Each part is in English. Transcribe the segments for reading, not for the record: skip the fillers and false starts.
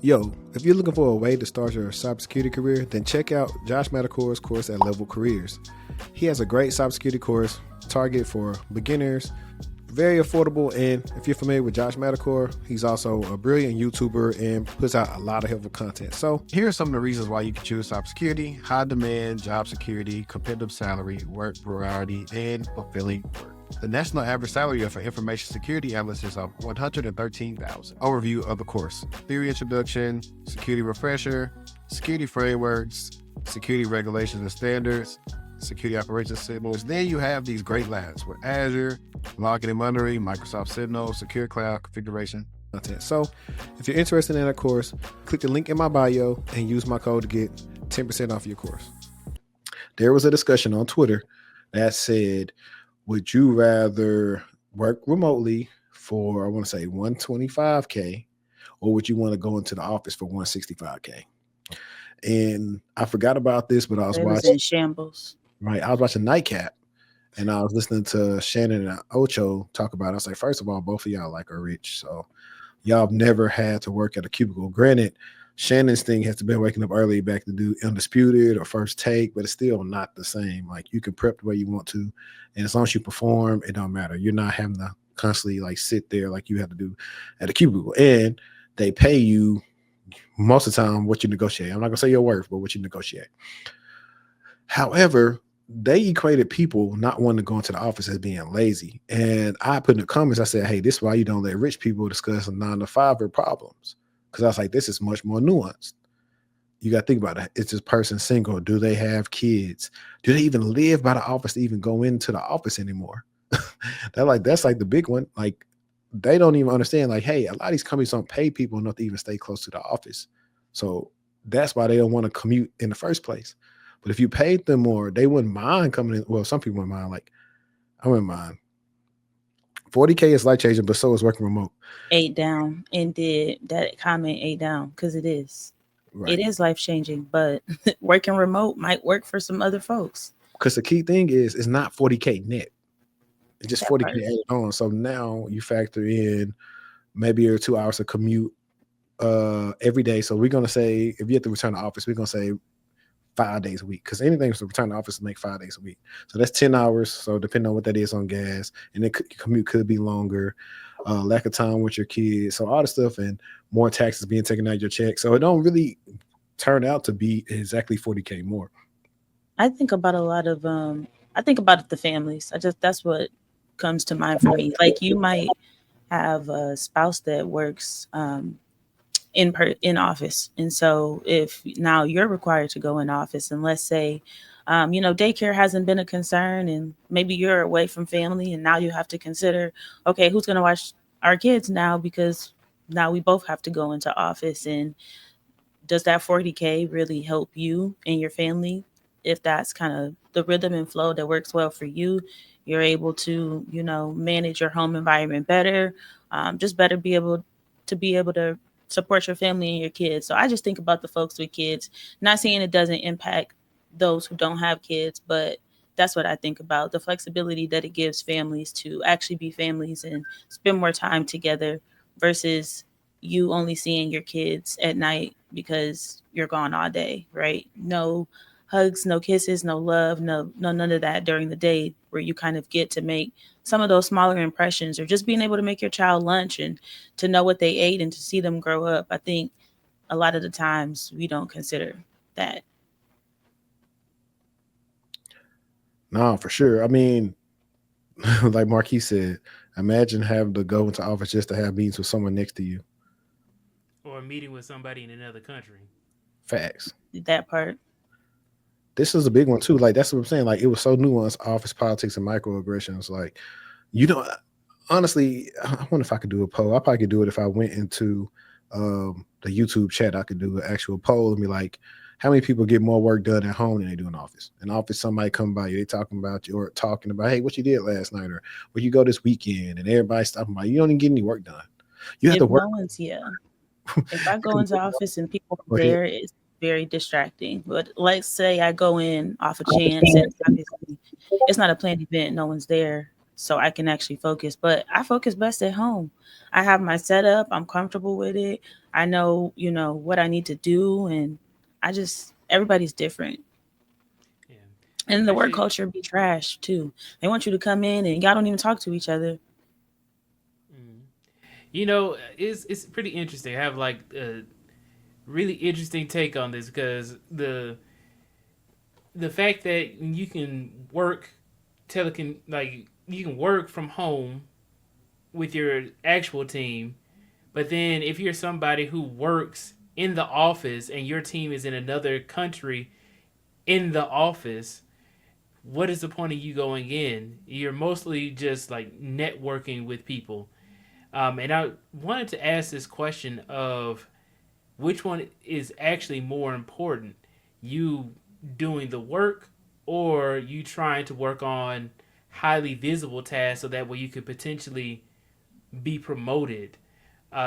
Yo, if you're looking for a way to start your cybersecurity career, then check out Josh Matacor's course at Level Careers. He has a great cybersecurity course, target for beginners, very affordable, and if you're familiar with Josh Matacor, he's also a brilliant YouTuber and puts out a lot of helpful content. So here are some of the reasons why you can choose cybersecurity: high demand, job security, competitive salary, work variety, and fulfilling work. The national average salary of an information security analyst is $113,000. Overview of the course: theory introduction, security refresher, security frameworks, security regulations and standards, security operations signals. Then you have these great labs with Azure, logging and monitoring, Microsoft Signal, secure cloud configuration. So if you're interested in a course, click the link in my bio and use my code to get 10% off your course. There was a discussion on Twitter that said, would you rather work remotely for, I want to say, $125K, or would you want to go into the office for $165K? And I forgot about this, but I was watching in shambles. Right, I was watching Nightcap, and I was listening to Shannon and Ocho talk about it. I was like, first of all, both of y'all are rich, so y'all have never had to work at a cubicle. Granted, Shannon's thing has to been waking up early back to do Undisputed or First Take, but it's still not the same. Like, you can prep the way you want to, and as long as you perform, it don't matter. You're not having to constantly like sit there like you have to do at a cubicle, and they pay you most of the time what you negotiate. I'm not gonna say your worth, but what you negotiate. However, they equated people not wanting to go into the office as being lazy. And I put in the comments, I said, hey, this is why you don't let rich people discuss 9-to-5 problems. Because I was like, this is much more nuanced. You got to think about it. Is this person single? Do they have kids? Do they even live by the office to even go into the office anymore? That's like the big one. Like, they don't even understand, like, hey, a lot of these companies don't pay people enough to even stay close to the office. So that's why they don't want to commute in the first place. But if you paid them more, they wouldn't mind coming in. Well, some people wouldn't mind. Like, I wouldn't mind. 40K is life changing, but so is working remote. 8 down, and did that comment 8 down, because it is. Right. It is life changing, but working remote might work for some other folks. Because the key thing is, it's not 40K net. It's just That 40K part. added on. So now you factor in maybe 2 hours of commute every day. So we're gonna say, if you have to return to office, we're gonna say 5 days a week, because anything to return to office to make 5 days a week. So that's 10 hours. So depending on what that is on gas, and it commute could be longer, lack of time with your kids. So all the stuff, and more taxes being taken out of your check. So it don't really turn out to be exactly 40K more. I think about a lot of I think about the families. That's what comes to mind for me. Like, you might have a spouse that works in office, and so if now you're required to go in office, and let's say daycare hasn't been a concern, and maybe you're away from family, and now you have to consider, okay, who's going to watch our kids now, because now we both have to go into office. And does that 40K really help you and your family? If that's kind of the rhythm and flow that works well for you, you're able to manage your home environment better, just better be able to support your family and your kids. So I just think about the folks with kids, not saying it doesn't impact those who don't have kids, but that's what I think about, the flexibility that it gives families to actually be families and spend more time together, versus you only seeing your kids at night because you're gone all day, right? No hugs, no kisses, no love, no none of that during the day, where you kind of get to make some of those smaller impressions, or just being able to make your child lunch and to know what they ate and to see them grow up. I think a lot of the times we don't consider that. No, for sure. I mean, like Marquis said, imagine having to go into office just to have meetings with someone next to you. Or a meeting with somebody in another country. Facts. That part. This is a big one too. Like, that's what I'm saying. Like, it was so nuanced, office politics and microaggressions. Like, honestly, I wonder if I could do a poll. I probably could do it if I went into the YouTube chat. I could do an actual poll and be like, how many people get more work done at home than they do in office? In office, somebody come by you, they talking about you, or talking about, hey, what you did last night, or where you go this weekend, and everybody's talking about you don't even get any work done. You have If to work. no one's if I go into office and people are Go ahead. there, it's very distracting. But let's say I go in off a chance, and obviously it's not a planned event, no one's there. so I can actually focus. But I focus best at home. I have my setup, I'm comfortable with it. I know, what I need to do, and everybody's different. Yeah. And the work Actually, culture be trash too. They want you to come in and y'all don't even talk to each other. mm, it's pretty interesting. I have like a really interesting take on this because the fact that you can work like you can work from home with your actual team, but then if you're somebody who works in the office and your team is in another country in the office, what is the point of you going in? You're mostly just like networking with people. And I wanted to ask this question of which one is actually more important, you doing the work or you trying to work on highly visible tasks so that way you could potentially be promoted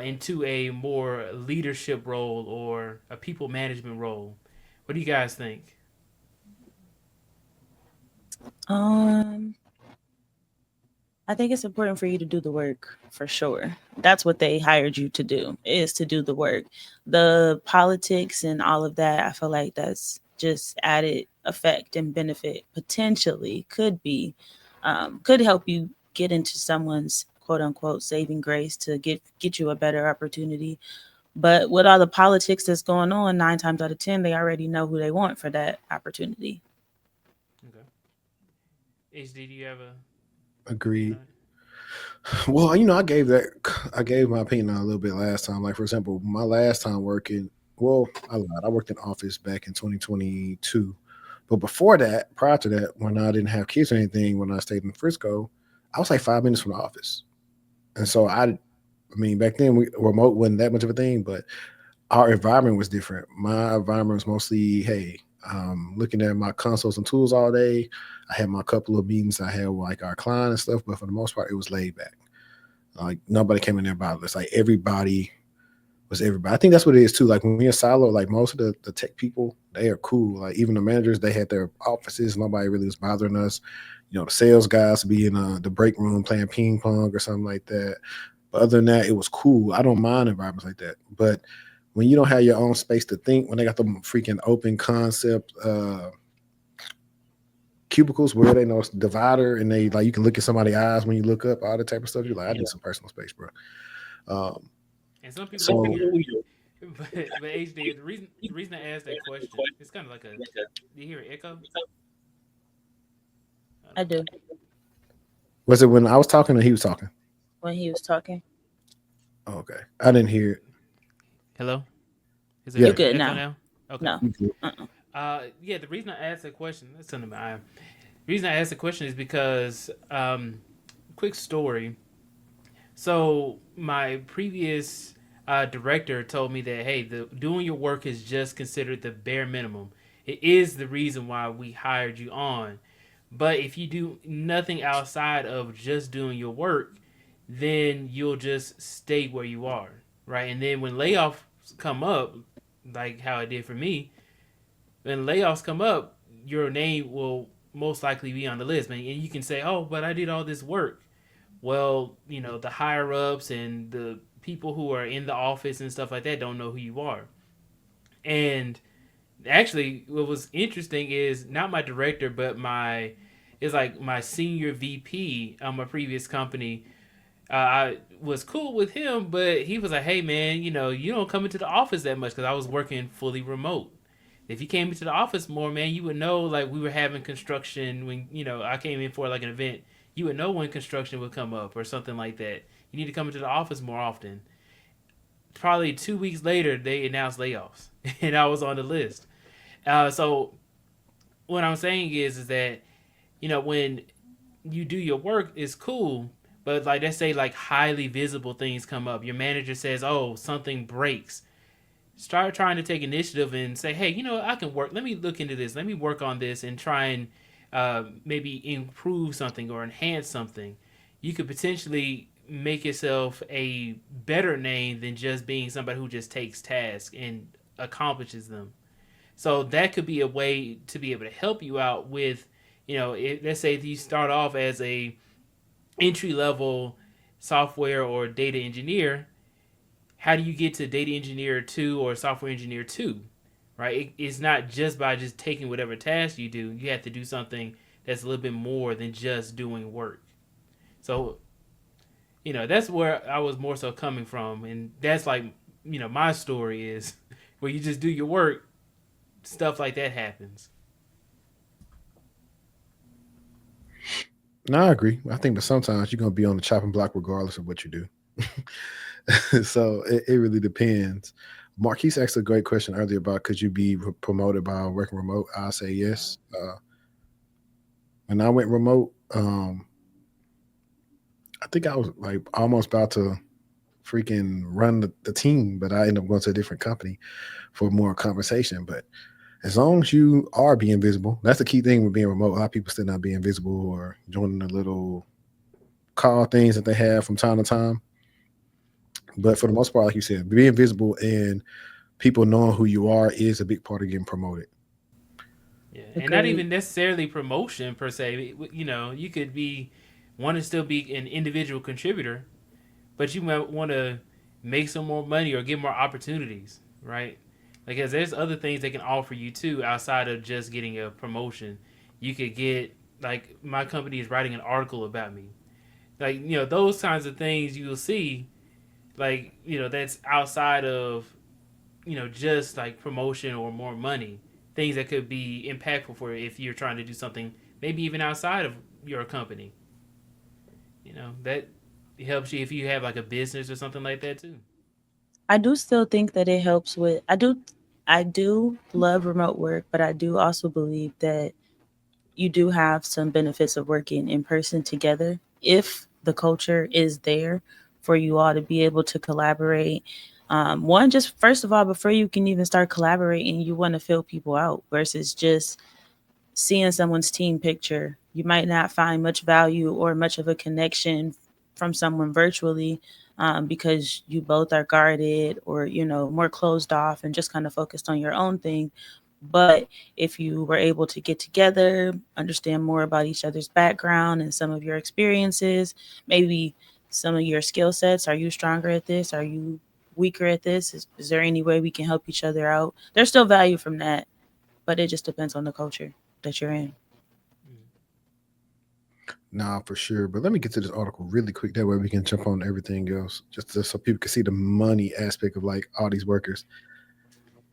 into a more leadership role or a people management role. What do you guys think? Um, I think it's important for you to do the work for sure. That's what they hired you to do, is to do the work. The politics and all of that, I feel like that's just added effect and benefit, potentially could help you get into someone's quote unquote saving grace to get you a better opportunity. But with all the politics that's going on, 9 times out of 10, they already know who they want for that opportunity. Okay. HD, do you have a opinion Agreed. on it? Well, I gave my opinion on it a little bit last time. Like for example, my last time working, well, I lied. I worked in office back in 2022. But before that, prior to that, when I didn't have kids or anything, when I stayed in Frisco, I was like 5 minutes from the office. And so I mean, back then remote wasn't that much of a thing, but our environment was different. My environment was mostly, hey, looking at my consoles and tools all day. I had my couple of meetings I had with like our client and stuff, but for the most part, it was laid back. Like nobody came in there about this. Like everybody was everybody. I think that's what it is too. Like when you're silo, like most of the tech people, they are cool. Like even the managers, they had their offices. Nobody really was bothering us. The sales guys would be in the break room playing ping pong or something like that. But other than that, it was cool. I don't mind environments like that. But when you don't have your own space to think, when they got the freaking open concept cubicles where they know it's the divider and they like you can look at somebody's eyes when you look up, all that type of stuff. You're like, I Yeah. need some personal space, bro. Um, And some people are so weird. But HD, the reason I asked that question, it's kind of like a. Do you hear an echo? I I don't do. was it when I was talking or he was talking? When he was talking. Oh, okay, I didn't hear it. Hello? Is Yeah, You there an good echo now? now? Okay. No. you good. Uh-uh. Yeah, the reason I asked that question, that's something I. The reason I asked the question is because, quick story. So my previous director told me that hey, the doing your work is just considered the bare minimum. It is the reason why we hired you on. But if you do nothing outside of just doing your work, then you'll just stay where you are, right? And then when layoffs come up, like how it did for me, when layoffs come up, your name will most likely be on the list, man. And you can say, "Oh, but I did all this work." Well, the higher ups and the people who are in the office and stuff like that don't know who you are. And actually, what was interesting is not my director, but it's like my senior VP on my previous company. I was cool with him, but he was like, "Hey, man, you don't come into the office that much because I was working fully remote. If you came into the office more, man, you would know like we were having construction when I came in for like an event. You would know when construction would come up or something like that. You need to come into the office more often." Probably 2 weeks later, they announced layoffs, and I was on the list. So what I'm saying is that when you do your work, it's cool. But like let's say like highly visible things come up. Your manager says, "Oh, something breaks." Start trying to take initiative and say, "Hey, I can work. Let me look into this. Let me work on this and try and maybe improve something or enhance something." You could potentially make yourself a better name than just being somebody who just takes tasks and accomplishes them. So that could be a way to be able to help you out with, let's say if you start off as a entry level software or data engineer, how do you get to data engineer two or software engineer two? Right? It's not just by just taking whatever task you do. You have to do something that's a little bit more than just doing work. So, that's where I was more so coming from. And that's like, my story is where you just do your work, stuff like that happens. No, I agree. I think that sometimes you're gonna be on the chopping block regardless of what you do. So it really depends. Marquise asked a great question earlier about could you be promoted by working remote? I say yes. When I went remote, I think I was like almost about to freaking run the team, but I ended up going to a different company for more conversation. But as long as you are being visible, that's the key thing with being remote. A lot of people still not being visible or joining the little call things that they have from time to time. But for the most part, like you said, being visible and people knowing who you are is a big part of getting promoted. Yeah, and not Agreed. even necessarily promotion per se. You could be want to still be an individual contributor, but you might want to make some more money or get more opportunities, right? Because there's other things they can offer you too outside of just getting a promotion. You could get like my company is writing an article about me, like those kinds of things you'll see, like that's outside of just like promotion or more money, things that could be impactful for you if you're trying to do something maybe even outside of your company. That helps you if you have like a business or something like that too. I do still think that it helps with I do love remote work, but I do also believe that you do have some benefits of working in person together if the culture is there for you all to be able to collaborate. One, just first of all, before you can even start collaborating, you want to fill people out versus just seeing someone's team picture. You might not find much value or much of a connection from someone virtually because you both are guarded or, more closed off and just kind of focused on your own thing. But if you were able to get together, understand more about each other's background and some of your experiences, maybe some of your skill sets. Are you stronger at this? Are you weaker at this? Is there any way we can help each other out? There's still value from that, but it just depends on the culture that you're in. Mm. Nah, for sure. But let me get to this article really quick. That way we can jump on everything else, just so people can see the money aspect of like all these workers.